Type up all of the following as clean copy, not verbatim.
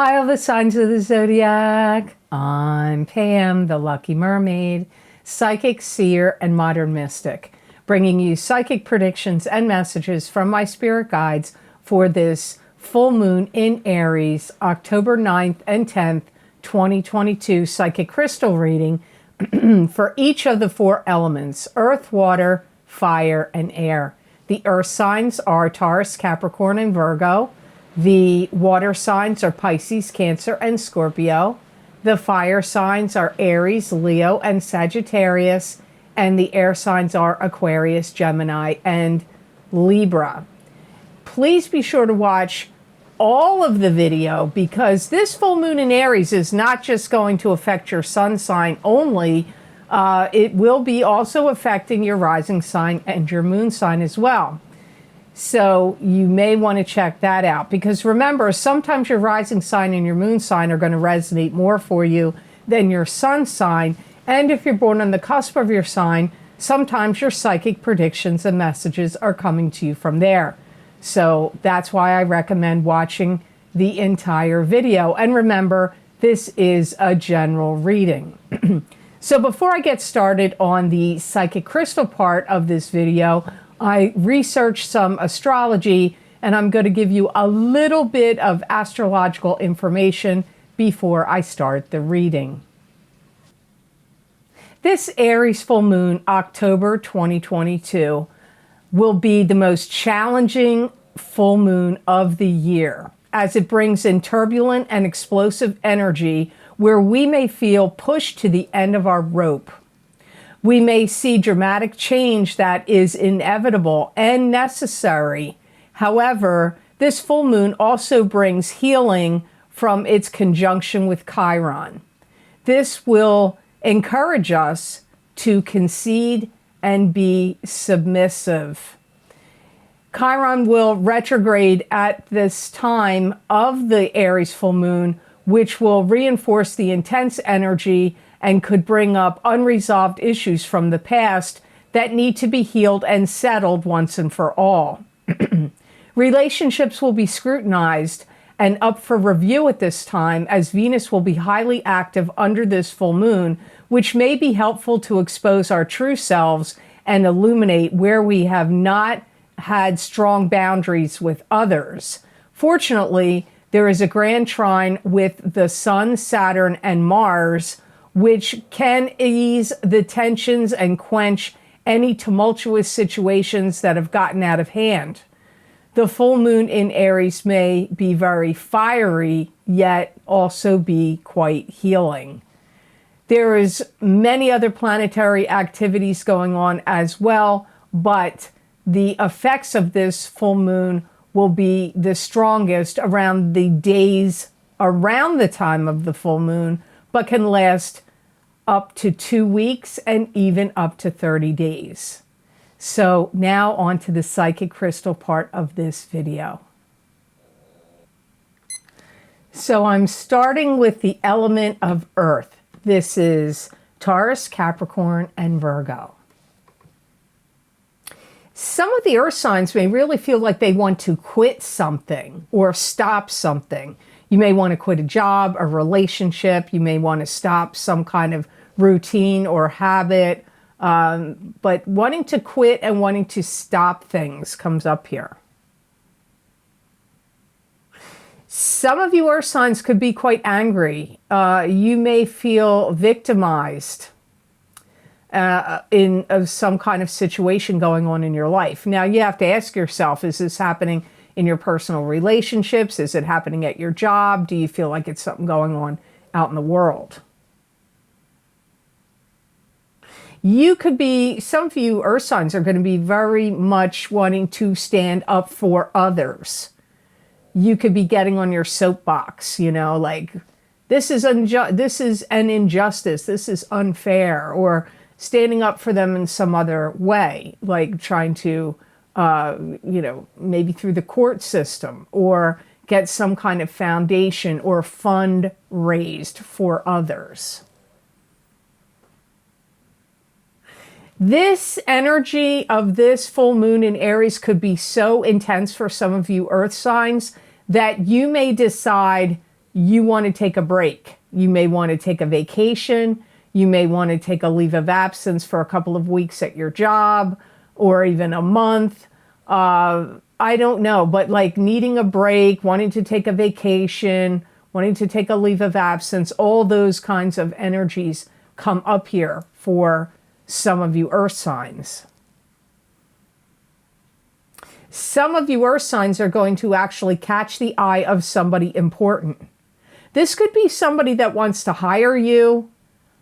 Hi, all the signs of the zodiac. I'm Pam, the Lucky Mermaid, psychic, seer, and modern mystic, bringing you psychic predictions and messages from my spirit guides for this full moon in Aries, October 9th and 10th, 2022 psychic crystal reading for each of the four elements: earth, water, fire, and air. The earth signs are Taurus, Capricorn, and Virgo. The water signs are Pisces, Cancer, and Scorpio. The fire signs are Aries, Leo, and Sagittarius. And the air signs are Aquarius, Gemini, and Libra. Please be sure to watch all of the video, because this full moon in Aries is not just going to affect your sun sign only. It will be also affecting your rising sign and your moon sign as well. So you may want to check that out, because remember, sometimes your rising sign and your moon sign are going to resonate more for you than your sun sign. And if you're born on the cusp of your sign, sometimes your psychic predictions and messages are coming to you from there. So that's why I recommend watching the entire video. And remember, this is a general reading. So before I get started on the psychic crystal part of this video, I researched some astrology, and I'm going to give you a little bit of astrological information before I start the reading. This Aries full moon, October 2022, will be the most challenging full moon of the year, as it brings in turbulent and explosive energy where we may feel pushed to the end of our rope. We may see dramatic change that is inevitable and necessary. However, this full moon also brings healing from its conjunction with Chiron. This will encourage us to concede and be submissive. Chiron will retrograde at this time of the Aries full moon, which will reinforce the intense energy and could bring up unresolved issues from the past that need to be healed and settled once and for all. Relationships will be scrutinized and up for review at this time, as Venus will be highly active under this full moon, which may be helpful to expose our true selves and illuminate where we have not had strong boundaries with others. Fortunately, there is a grand trine with the Sun, Saturn, and Mars, which can ease the tensions and quench any tumultuous situations that have gotten out of hand. The full moon in Aries may be very fiery, yet also be quite healing. There is many other planetary activities going on as well, but the effects of this full moon will be the strongest around the days around the time of the full moon, but can last up to 2 weeks and even up to 30 days. So now on to the psychic crystal part of this video. So I'm starting with the element of earth. This is Taurus, Capricorn, and Virgo. Some of the earth signs may really feel like they want to quit something or stop something. You may want to quit a job, a relationship. You may want to stop some kind of routine or habit. But wanting to quit and wanting to stop things comes up here. Some of you earth signs could be quite angry. You may feel victimized in some kind of situation going on in your life. Now, you have to ask yourself, is this happening in your personal relationships? Is it happening at your job? Do you feel like it's something going on out in the world? You could be, some of you earth signs are going to be very much wanting to stand up for others. You could be getting on your soapbox, you know, like, this is an injustice, this is unfair, or standing up for them in some other way, like trying to, maybe through the court system, or get some kind of foundation or fund raised for others. This energy of this full moon in Aries could be so intense for some of you earth signs that you may decide you want to take a break. You may want to take a vacation. You may want to take a leave of absence for a couple of weeks at your job, or even a month. I don't know, but like needing a break, wanting to take a vacation, wanting to take a leave of absence, all those kinds of energies come up here for some of you earth signs. Some of you earth signs are going to actually catch the eye of somebody important. This could be somebody that wants to hire you,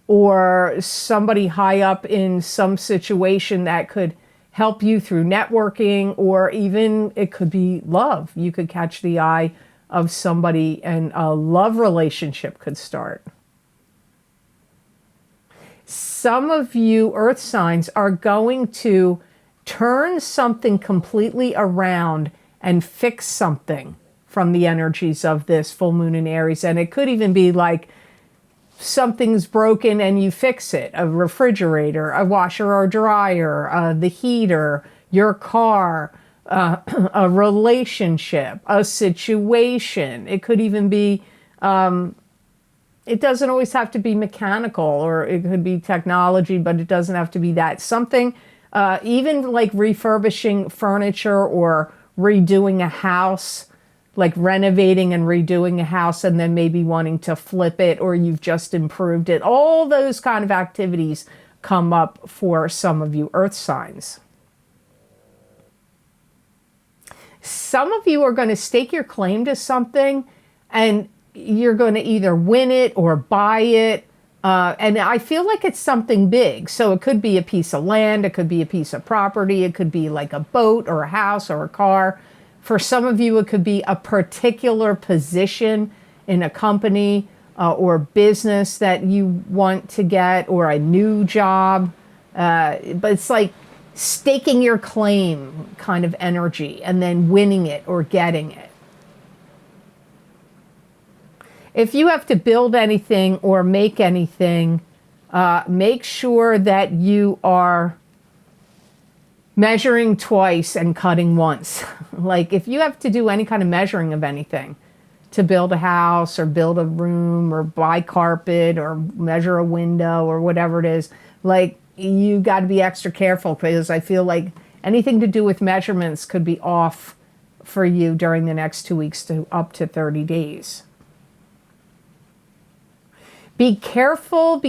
or somebody high up in some situation that could help you through networking, or even it could be love. You could catch the eye of somebody and a love relationship could start. Some of you earth signs are going to turn something completely around and fix something from the energies of this full moon in Aries. And it could even be like something's broken and you fix it. A refrigerator, a washer or dryer, the heater, your car, a relationship, a situation. It could even be, it doesn't always have to be mechanical, or it could be technology, but it doesn't have to be that. Something, even like refurbishing furniture or redoing a house, like renovating and redoing a house and then maybe wanting to flip it, or you've just improved it. All those kind of activities come up for some of you earth signs. Some of you are going to stake your claim to something and you're going to either win it or buy it. And I feel like it's something big. So it could be a piece of land, it could be a piece of property, it could be like a boat or a house or a car. For some of you, it could be a particular position in a company or business that you want to get, or a new job. But it's like staking your claim kind of energy and then winning it or getting it. If you have to build anything or make anything, make sure that you are measuring twice and cutting once. Like if you have to do any kind of measuring of anything to build a house or build a room or buy carpet or measure a window or whatever it is, like you got to be extra careful, because I feel like anything to do with measurements could be off for you during the next 2 weeks to up to 30 days. Be careful,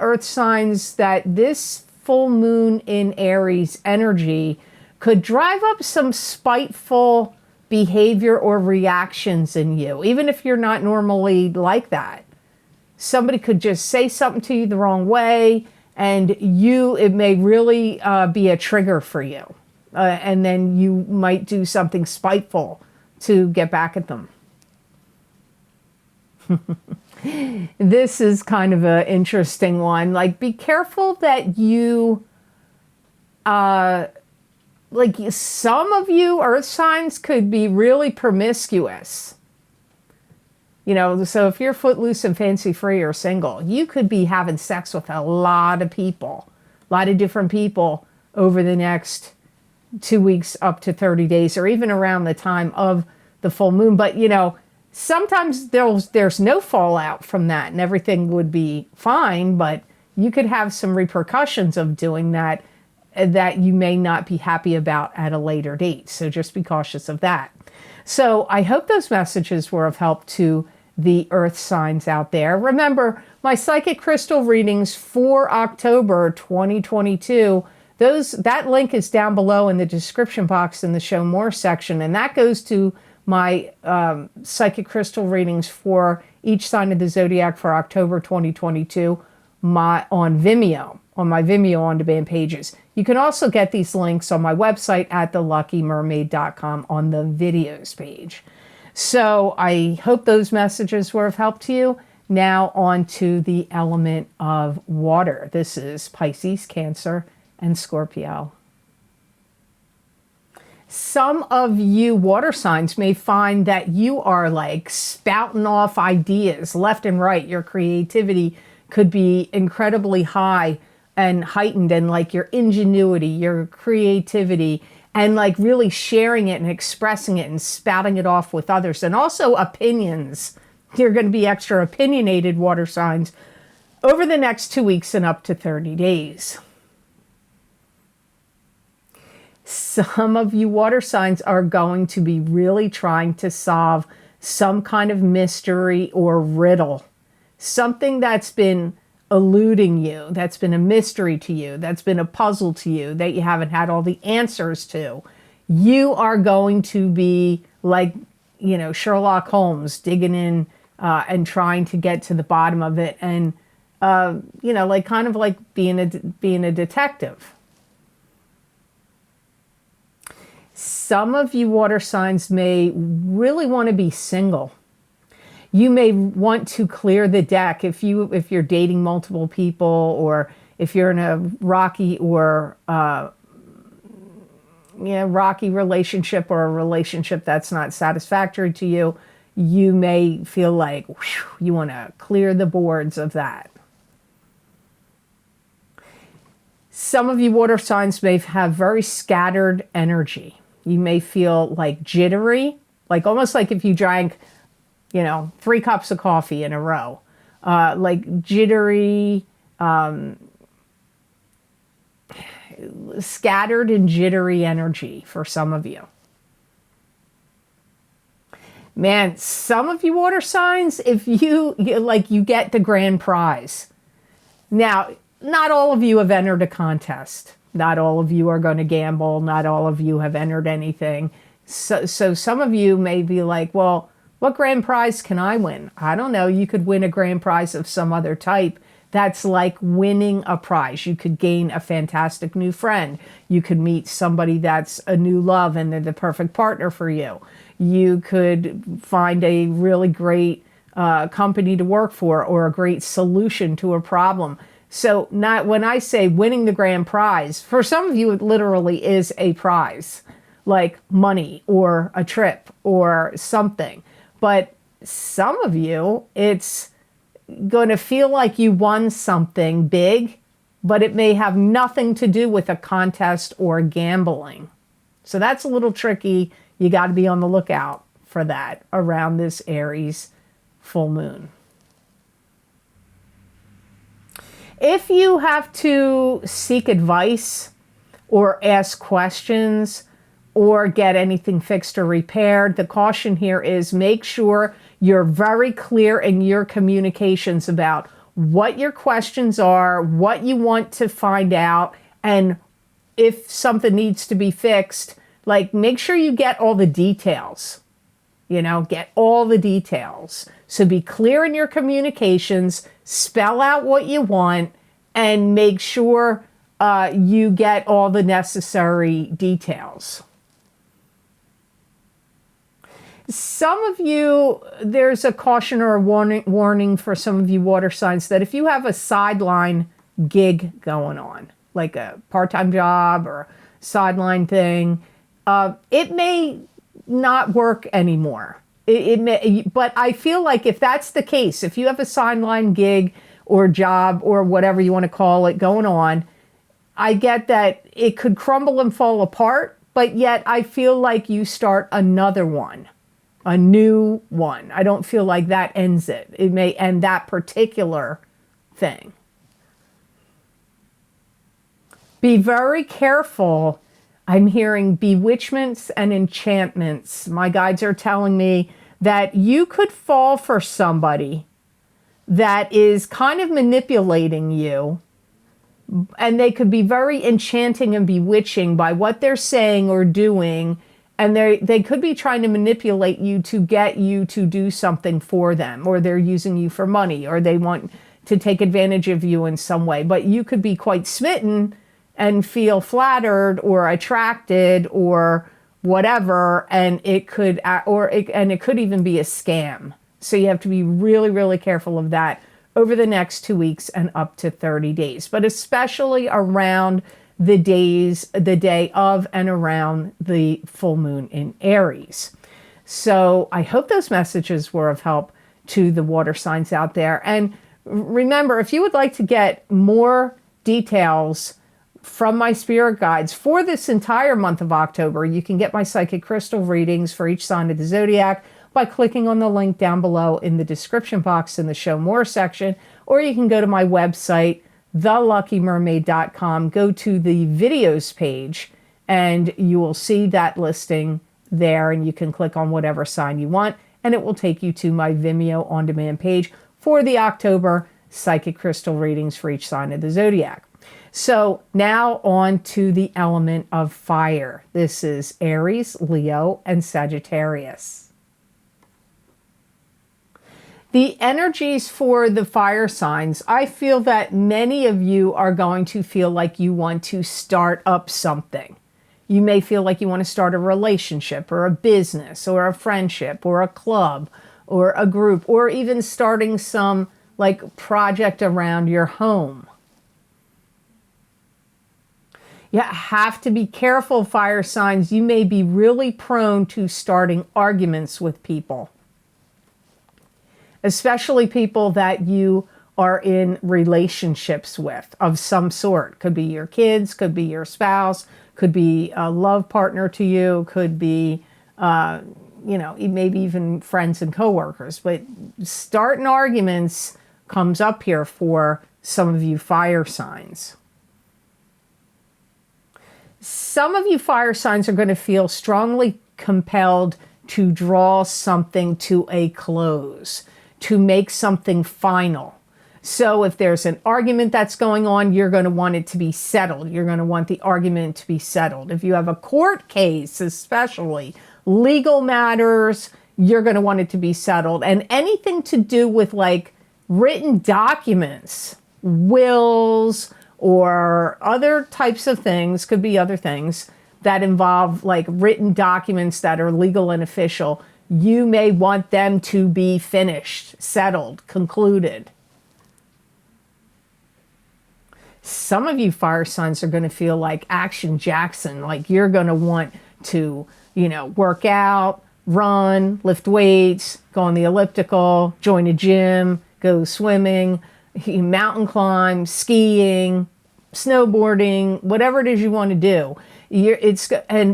earth signs, that this full moon in Aries energy could drive up some spiteful behavior or reactions in you, even if you're not normally like that. Somebody could just say something to you the wrong way, and it may really be a trigger for you. And then you might do something spiteful to get back at them. This is kind of an interesting one. Like, be careful that you, like some of you earth signs could be really promiscuous. You know, so if you're footloose and fancy free or single, you could be having sex with a lot of people, a lot of different people over the next 2 weeks up to 30 days, or even around the time of the full moon. But, you know, sometimes there's no fallout from that and everything would be fine, but you could have some repercussions of doing that you may not be happy about at a later date. So just be cautious of that. So I hope those messages were of help to the earth signs out there. Remember, my psychic crystal readings for October 2022, that link is down below in the description box in the Show More section, and that goes to my psychic crystal readings for each sign of the zodiac for October 2022 on Vimeo, on my Vimeo on-demand pages. You can also get these links on my website at theluckymermaid.com on the videos page. So I hope those messages were of help to you. Now on to the element of water. This is Pisces, Cancer, and Scorpio. Some of you water signs may find that you are like spouting off ideas left and right. Your creativity could be incredibly high and heightened, and like your ingenuity, your creativity, and like really sharing it and expressing it and spouting it off with others. And also opinions You're going to be extra opinionated, water signs, over the next 2 weeks and up to 30 days. Some of you water signs are going to be really trying to solve some kind of mystery or riddle. Something that's been eluding you, that's been a mystery to you, that's been a puzzle to you, that you haven't had all the answers to. You are going to be like, Sherlock Holmes, digging in and trying to get to the bottom of it, and like kind of like being a detective. Some of you water signs may really want to be single. You may want to clear the deck if you're dating multiple people, or if you're in a rocky relationship, or a relationship that's not satisfactory to you. You may feel like you want to clear the boards of that. Some of you water signs may have very scattered energy. You may feel like jittery, like almost like if you drank, 3 cups of coffee in a row, like jittery, scattered and jittery energy for some of you. Man, some of you water signs, if you get the grand prize. Now, not all of you have entered a contest. Not all of you are going to gamble. Not all of you have entered anything. So some of you may be like, well, what grand prize can I win? I don't know. You could win a grand prize of some other type. That's like winning a prize. You could gain a fantastic new friend. You could meet somebody that's a new love and they're the perfect partner for you. You could find a really great company to work for, or a great solution to a problem. So when I say winning the grand prize, for some of you it literally is a prize, like money or a trip or something. But some of you, it's going to feel like you won something big, but it may have nothing to do with a contest or gambling. So that's a little tricky. You got to be on the lookout for that around this Aries full moon. If you have to seek advice or ask questions or get anything fixed or repaired, the caution here is make sure you're very clear in your communications about what your questions are, what you want to find out, and if something needs to be fixed, like make sure you get all the details. Get all the details. So be clear in your communications, spell out what you want, and make sure you get all the necessary details. Some of you, there's a caution or a warning for some of you water signs that if you have a sideline gig going on, like a part-time job or sideline thing, it may not work anymore. It may, but I feel like if that's the case, if you have a sideline gig or job or whatever you want to call it going on, I get that it could crumble and fall apart, but yet I feel like you start another one, a new one. I don't feel like that ends it. It may end that particular thing. Be very careful. I'm hearing bewitchments and enchantments. My guides are telling me that you could fall for somebody that is kind of manipulating you, and they could be very enchanting and bewitching by what they're saying or doing, and they could be trying to manipulate you to get you to do something for them, or they're using you for money, or they want to take advantage of you in some way. But you could be quite smitten and feel flattered or attracted or whatever, and it could even be a scam. So you have to be really, really careful of that over the next 2 weeks and up to 30 days, but especially around the day of and around the full moon in Aries. So I hope those messages were of help to the water signs out there. And remember, if you would like to get more details from my spirit guides for this entire month of October, you can get my psychic crystal readings for each sign of the zodiac, by clicking on the link down below in the description box in the Show More section, or you can go to my website, theluckymermaid.com, go to the videos page, and you will see that listing there, and you can click on whatever sign you want, and it will take you to my Vimeo on-demand page for the October psychic crystal readings for each sign of the zodiac. So now on to the element of fire. This is Aries, Leo, and Sagittarius. The energies for the fire signs, I feel that many of you are going to feel like you want to start up something. You may feel like you want to start a relationship or a business or a friendship or a club or a group, or even starting some like project around your home. You have to be careful, fire signs. You may be really prone to starting arguments with people, especially people that you are in relationships with of some sort. Could be your kids, could be your spouse, could be a love partner to you, could be, maybe even friends and coworkers. But starting arguments comes up here for some of you fire signs. Some of you fire signs are going to feel strongly compelled to draw something to a close, to make something final. So if there's an argument that's going on, you're going to want it to be settled. You're going to want the argument to be settled. If you have a court case, especially legal matters, you're going to want it to be settled. And anything to do with like written documents, wills, or other types of things, could be other things that involve like written documents that are legal and official, you may want them to be finished, settled, concluded. Some of you fire signs are going to feel like Action Jackson, like you're going to want to, work out, run, lift weights, go on the elliptical, join a gym, go swimming, mountain climb, skiing, snowboarding, whatever it is you want to do.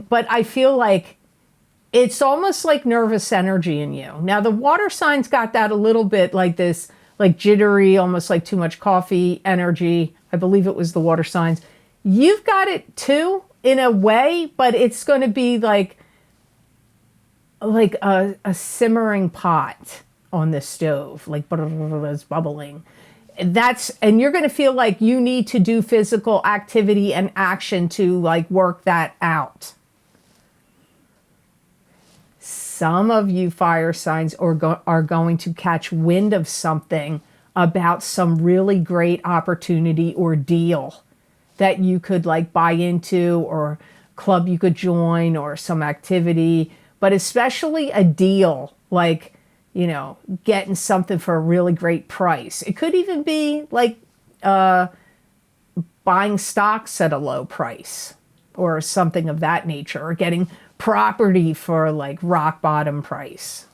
But I feel like it's almost like nervous energy in you. Now the water signs got that a little bit like this, like jittery, almost like too much coffee energy. I believe it was the water signs. You've got it too in a way, but it's going to be like a simmering pot on the stove, like it's bubbling. And you're going to feel like you need to do physical activity and action to like work that out. Some of you fire signs are going to catch wind of something about some really great opportunity or deal that you could like buy into, or club you could join, or some activity, but especially a deal like, getting something for a really great price. It could even be like buying stocks at a low price or something of that nature, or getting property for like rock bottom price.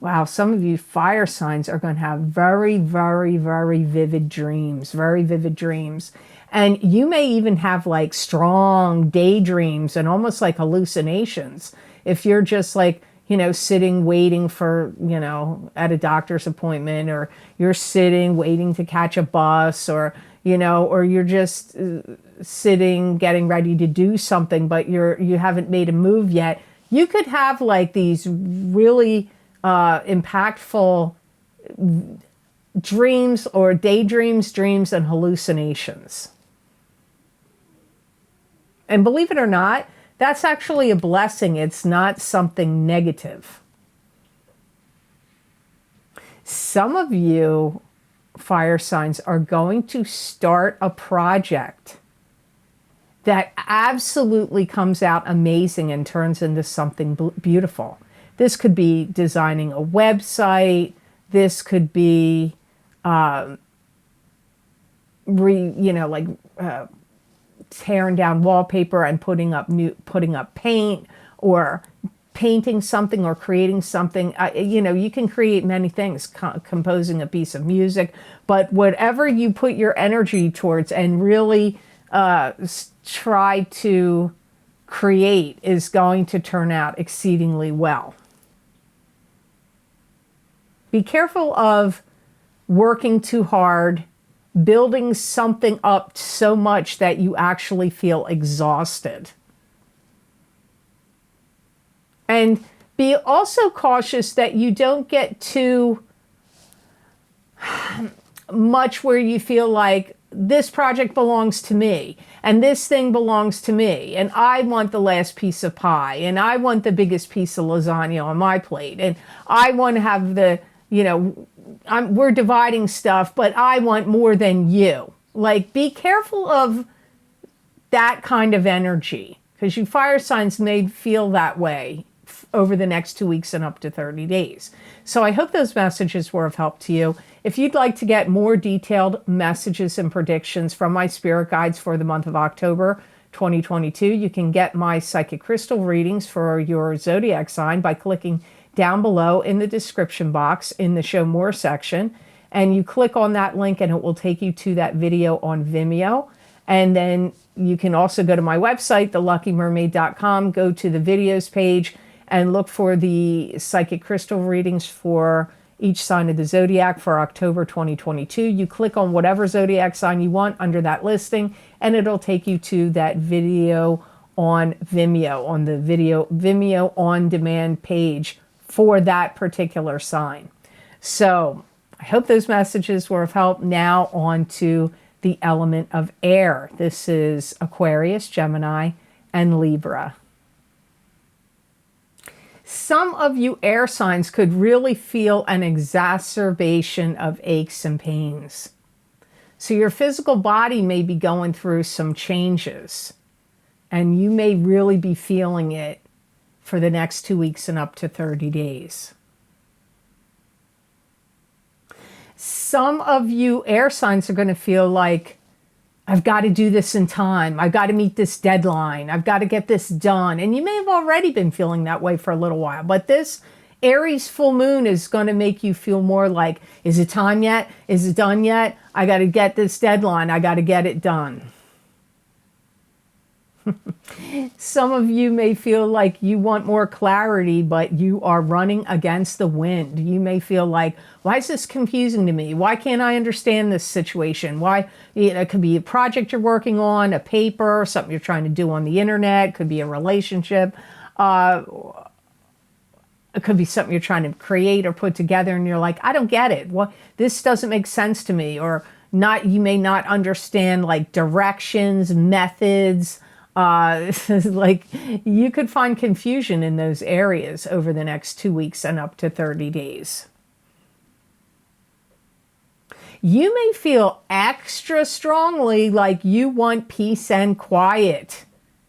Wow, some of you fire signs are going to have very, very, very vivid dreams, And you may even have like strong daydreams and almost like hallucinations. If you're just like, sitting waiting for, at a doctor's appointment, or you're sitting waiting to catch a bus, or, or you're just sitting getting ready to do something, but you haven't made a move yet. You could have like these really impactful dreams or daydreams, dreams, and hallucinations. And believe it or not, that's actually a blessing. It's not something negative. Some of you fire signs are going to start a project that absolutely comes out amazing and turns into something beautiful. This could be designing a website. This could be, tearing down wallpaper and putting up paint, or painting something, or creating something. You can create many things, composing a piece of music, but whatever you put your energy towards and really try to create is going to turn out exceedingly well. Be careful of working too hard, building something up so much that you actually feel exhausted. And be also cautious that you don't get too much where you feel like this project belongs to me and this thing belongs to me and I want the last piece of pie and I want the biggest piece of lasagna on my plate and I want to have the, we're dividing stuff, but I want more than you. Like, be careful of that kind of energy, because you fire signs may feel that way over the next 2 weeks and up to 30 days. So I hope those messages were of help to you. If you'd like to get more detailed messages and predictions from my spirit guides for the month of October 2022, you can get my psychic crystal readings for your zodiac sign by clicking down below in the description box in the Show More section. And you click on that link and it will take you to that video on Vimeo. And then you can also go to my website, theluckymermaid.com, go to the videos page and look for the psychic crystal readings for each sign of the zodiac for October 2022. You click on whatever zodiac sign you want under that listing, and it'll take you to that video on Vimeo, on the Vimeo on demand page for that particular sign. So I hope those messages were of help. Now on to the element of air. This is Aquarius, Gemini, and Libra. Some of you air signs could really feel an exacerbation of aches and pains. So your physical body may be going through some changes, and you may really be feeling it for the next 2 weeks and up to 30 days. Some of you air signs are going to feel like, I've got to do this in time. I've got to meet this deadline. I've got to get this done. And you may have already been feeling that way for a little while. But this Aries full moon is going to make you feel more like, is it time yet? Is it done yet? I got to get this deadline. I got to get it done. Some of you may feel like you want more clarity, but you are running against the wind. You may feel like, why is this confusing to me? Why can't I understand this situation? Why, it could be a project you're working on, a paper, something you're trying to do on the internet, it could be a relationship. It could be something you're trying to create or put together, and you're like, I don't get it. What, this doesn't make sense to me. Or not, you may not understand like directions, methods. Like, you could find confusion in those areas over the next 2 weeks and up to 30 days. You may feel extra strongly like you want peace and quiet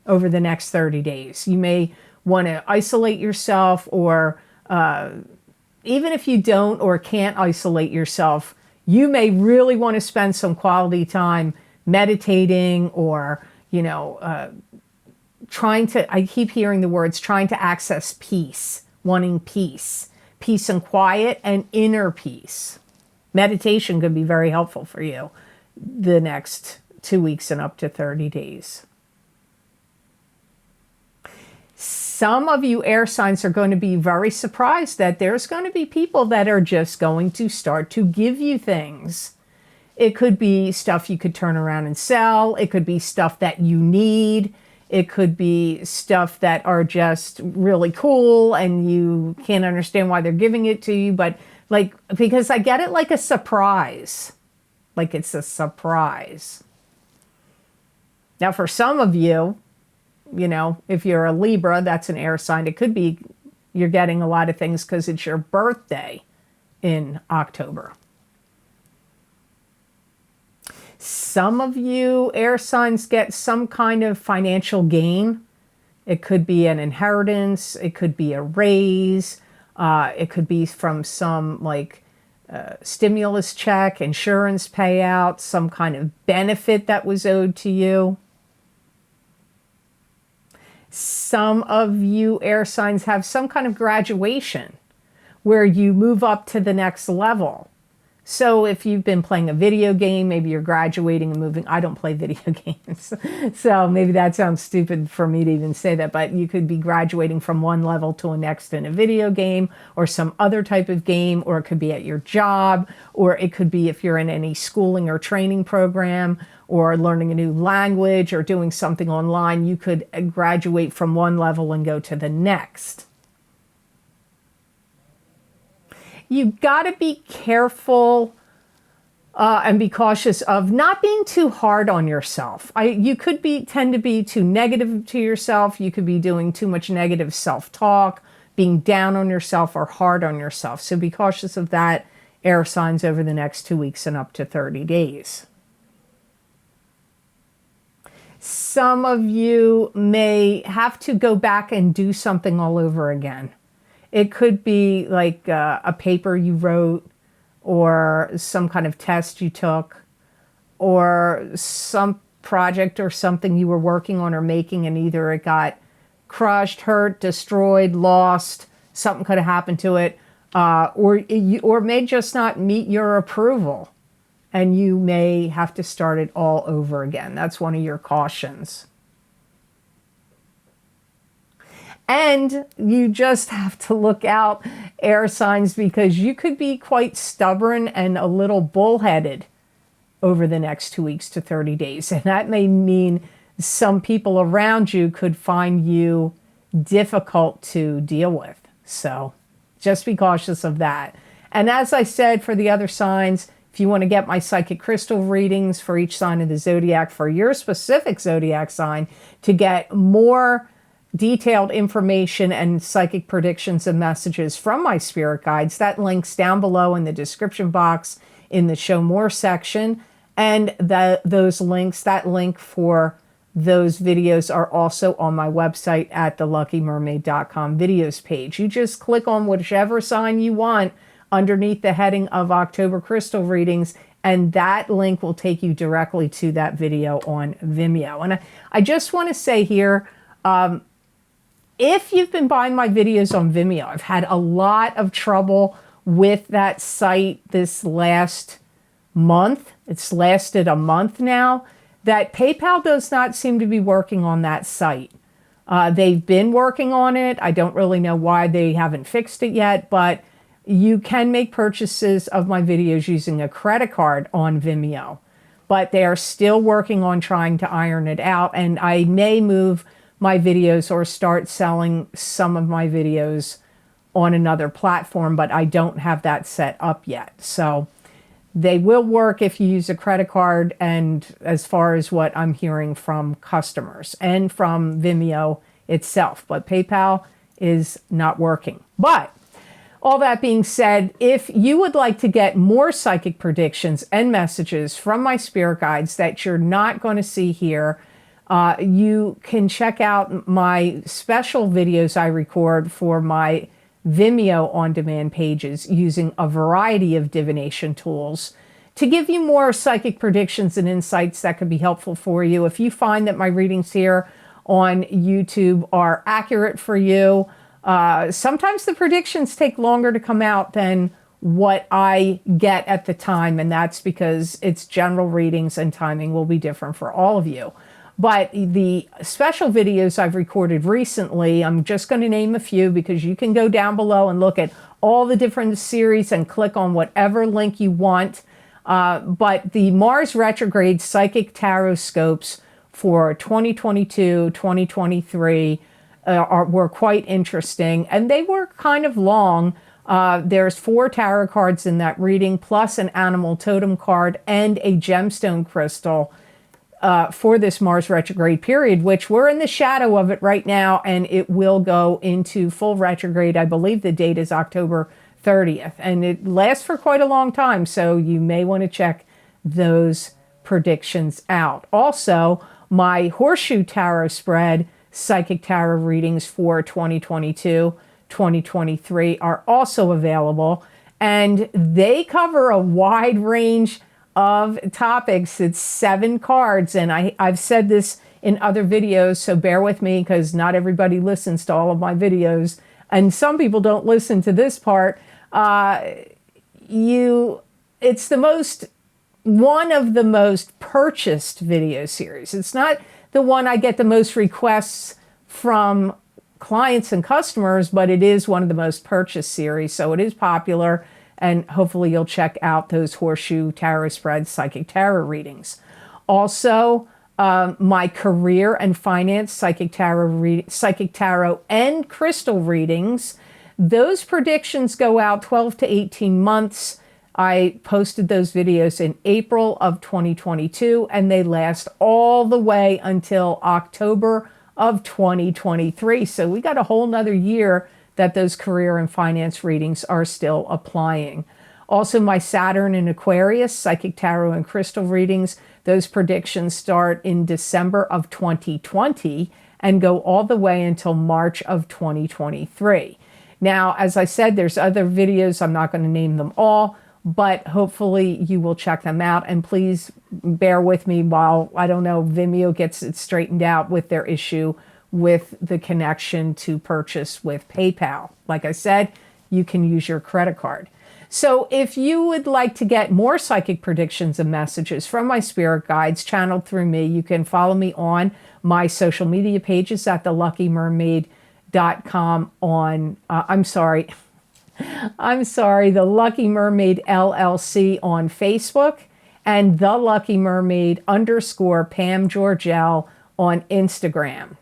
over the next 30 days. You may want to isolate yourself, or even if you don't or can't isolate yourself, you may really want to spend some quality time meditating, or trying to, I keep hearing the words, trying to access peace, wanting peace and quiet and inner peace. Meditation could be very helpful for you the next 2 weeks and up to 30 days. Some of you air signs are going to be very surprised that there's going to be people that are just going to start to give you things. It could be stuff you could turn around and sell. It could be stuff that you need. It could be stuff that are just really cool and you can't understand why they're giving it to you. But like, because I get it like a surprise. Like it's a surprise. Now for some of you, if you're a Libra, that's an air sign. It could be you're getting a lot of things because it's your birthday in October. Some of you air signs get some kind of financial gain. It could be an inheritance. It could be a raise. It could be from some stimulus check, insurance payout, some kind of benefit that was owed to you. Some of you air signs have some kind of graduation where you move up to the next level. So if you've been playing a video game, maybe you're graduating and moving. I don't play video games. So maybe that sounds stupid for me to even say that, but you could be graduating from one level to a next in a video game or some other type of game, or it could be at your job, or it could be if you're in any schooling or training program or learning a new language or doing something online, you could graduate from one level and go to the next. You got to be careful and be cautious of not being too hard on yourself. You could tend to be too negative to yourself. You could be doing too much negative self-talk, being down on yourself or hard on yourself. So be cautious of that, air signs, over the next 2 weeks and up to 30 days. Some of you may have to go back and do something all over again. It could be like a paper you wrote, or some kind of test you took, or some project or something you were working on or making, and either it got crushed, hurt, destroyed, lost, something could have happened to it, or may just not meet your approval, and you may have to start it all over again. That's one of your cautions. And you just have to look out, air signs, because you could be quite stubborn and a little bullheaded over the next 2 weeks to 30 days. And that may mean some people around you could find you difficult to deal with. So just be cautious of that. And as I said, for the other signs, if you want to get my psychic crystal readings for each sign of the zodiac for your specific zodiac sign, to get more detailed information and psychic predictions and messages from my spirit guides, that link's down below in the description box in the show more section. And those links, that link for those videos, are also on my website at theluckymermaid.com videos page. You just click on whichever sign you want underneath the heading of October crystal readings, and that link will take you directly to that video on Vimeo. And I just want to say here, if you've been buying my videos on Vimeo, I've had a lot of trouble with that site this last month. It's lasted a month now, that PayPal does not seem to be working on that site. They've been working on it. I don't really know why they haven't fixed it yet, but you can make purchases of my videos using a credit card on Vimeo. But they are still working on trying to iron it out, and I may move my videos or start selling some of my videos on another platform, but I don't have that set up yet. So they will work if you use a credit card, and as far as what I'm hearing from customers and from Vimeo itself, but PayPal is not working. But all that being said, if you would like to get more psychic predictions and messages from my spirit guides that you're not going to see here, you can check out my special videos I record for my Vimeo on-demand pages using a variety of divination tools to give you more psychic predictions and insights that could be helpful for you. If you find that my readings here on YouTube are accurate for you, sometimes the predictions take longer to come out than what I get at the time, and that's because it's general readings and timing will be different for all of you. But the special videos I've recorded recently, I'm just going to name a few because you can go down below and look at all the different series and click on whatever link you want. But the Mars retrograde psychic tarot scopes for 2022, 2023 were quite interesting, and they were kind of long. There's 4 tarot cards in that reading, plus an animal totem card and a gemstone crystal for this Mars retrograde period, which we're in the shadow of it right now, and it will go into full retrograde. I believe the date is October 30th, and it lasts for quite a long time, so you may want to check those predictions out. Also, my Horseshoe Tarot spread psychic tarot readings for 2022, 2023 are also available, and they cover a wide range of topics. It's 7 cards, and I've said this in other videos, so bear with me because not everybody listens to all of my videos, and some people don't listen to this part. You it's one of the most purchased video series. It's not the one I get the most requests from clients and customers, but it is one of the most purchased series. So it is popular, and hopefully you'll check out those Horseshoe Tarot Spread Psychic Tarot readings. Also, my career and finance psychic tarot and crystal readings. Those predictions go out 12 to 18 months. I posted those videos in April of 2022, and they last all the way until October of 2023. So we got a whole nother year that those career and finance readings are still applying. Also, my Saturn and Aquarius psychic tarot and crystal readings, those predictions start in December of 2020 and go all the way until March of 2023. Now, as I said, there's other videos. I'm not going to name them all, but hopefully you will check them out. And please bear with me while, I don't know, Vimeo gets it straightened out with their issue with the connection to purchase with PayPal. Like I said, you can use your credit card. So if you would like to get more psychic predictions and messages from my spirit guides channeled through me, you can follow me on my social media pages at theluckymermaid.com on, the Lucky Mermaid LLC on Facebook, and The Lucky Mermaid _ Pam Georgel on Instagram.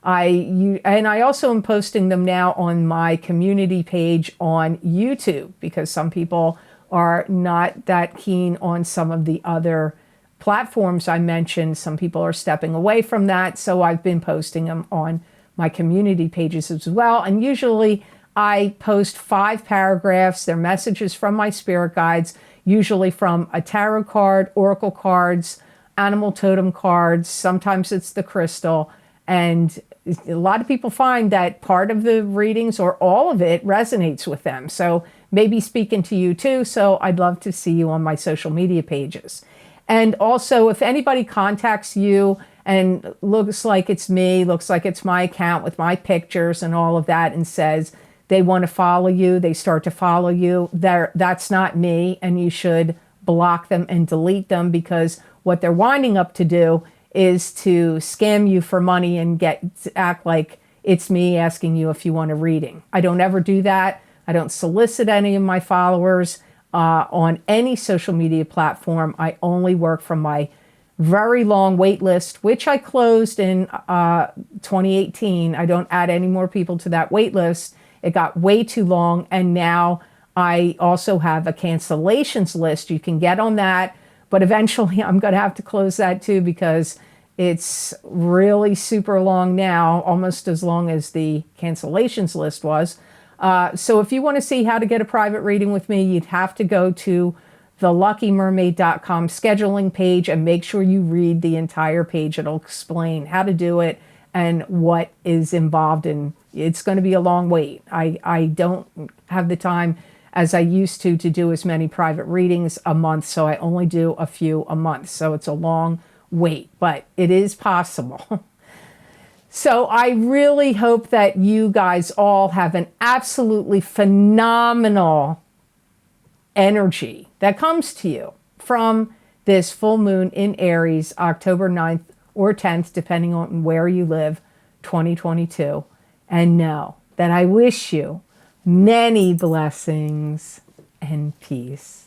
I also am posting them now on my community page on YouTube, because some people are not that keen on some of the other platforms I mentioned. Some people are stepping away from that, so I've been posting them on my community pages as well. And usually I post 5 paragraphs. They're messages from my spirit guides, usually from a tarot card, oracle cards, animal totem cards. Sometimes it's the crystal. And a lot of people find that part of the readings or all of it resonates with them. So maybe speaking to you too. So I'd love to see you on my social media pages. And also, if anybody contacts you and looks like it's me, looks like it's my account with my pictures and all of that, and says they want to follow you, they start to follow you, that's not me, and you should block them and delete them, because what they're winding up to do is to scam you for money and act like it's me asking you if you want a reading. I don't ever do that. I don't solicit any of my followers on any social media platform. I only work from my very long wait list, which I closed in 2018. I don't add any more people to that wait list. It got way too long. And now I also have a cancellations list. You can get on that, but eventually I'm going to have to close that too, because it's really super long now, almost as long as the cancellations list was. So if you want to see how to get a private reading with me, you'd have to go to theluckymermaid.com scheduling page and make sure you read the entire page. It'll explain how to do it and what is involved in. It's going to be a long wait. I don't have the time as I used to do as many private readings a month, so I only do a few a month. So it's a long wait, but it is possible. So I really hope that you guys all have an absolutely phenomenal energy that comes to you from this full moon in Aries, October 9th or 10th, depending on where you live, 2022. And know that I wish you many blessings and peace.